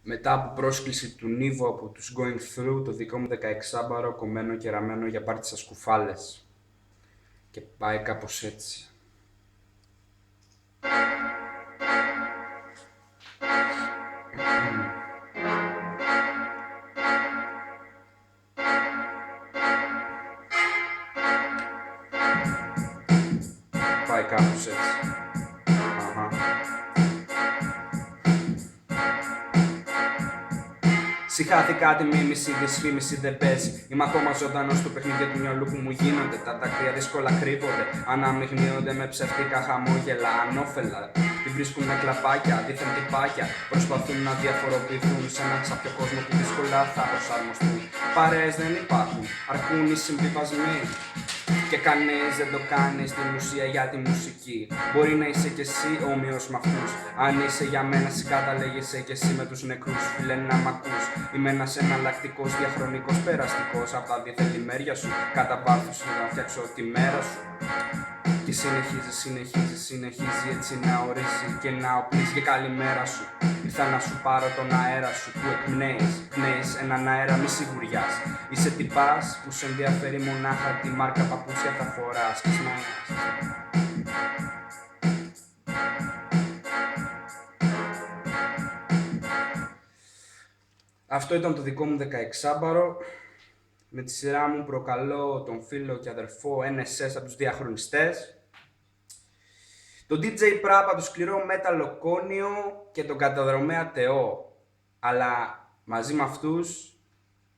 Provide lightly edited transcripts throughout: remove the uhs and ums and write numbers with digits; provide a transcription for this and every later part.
Μετά από πρόσκληση του Νίβου από τους Going Through, το δικό μου 16μπαρο κομμένο και ραμμένο για πάρτι στα σκουφάλες. Και πάει κάπως έτσι. Πάει κάπως έτσι. Αχα. Συχάθηκα τη μίμηση, δυσφήμιση δεν παίζει. Είμαι ακόμα ζωντανός στο παιχνίδι του μυαλού που μου γίνονται. Τα δάκρυα δύσκολα κρύβονται. Αναμειγνύονται με ψεύτικα χαμόγελα, ανώφελα. Τη βρίσκουν με κλαπάκια, δίθεν τυπάκια. Προσπαθούν να διαφοροποιηθούν σε έναν σάπιο κόσμο που δύσκολα θα προσαρμοστούν. Παρέες δεν υπάρχουν, αρκούν οι συμβιβασμοί. Και κανείς δεν το κάνει στην ουσία για τη μουσική. Μπορεί να είσαι κι εσύ όμοιος μ' αυτούς. Αν είσαι για μένα συγκαταλέγεσαι κι εσύ με τους νεκρούς. Φίλε να μ' ακούς. Είμαι ένας εναλλακτικός, διαχρονικός, περαστικός. Απ' τα διεθνή μέρια σου, κατά βάθος να φτιάξω τη μέρα σου. Και συνεχίζει έτσι να ορίζει και να οπλίζει για καλημέρα σου. Ήρθα να σου πάρω τον αέρα σου που εκπνέεις έναν αέρα μη σιγουριάς. Είσαι τυπάς που σε ενδιαφέρει μονάχα τη μάρκα παπούτσια θα φοράς και σμαγιάς. Αυτό ήταν το δικό μου 16μπαρο. Με τη σειρά μου προκαλώ τον φίλο και αδερφό NSS από τους διαχρονιστές, τον DJ Prap από το σκληρό metal Λοκόνιο και τον καταδρομέα Τεό. Αλλά μαζί με αυτούς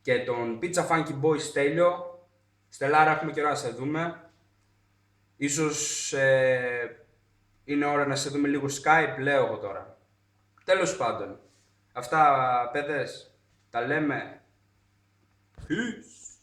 και τον Pizza Funky Boy Στέλιο. Στελάρα, έχουμε καιρό να σε δούμε. Ίσως είναι ώρα να σε δούμε λίγο Skype, λέω εγώ τώρα. Τέλος πάντων, αυτά παιδες, τα λέμε. Peace.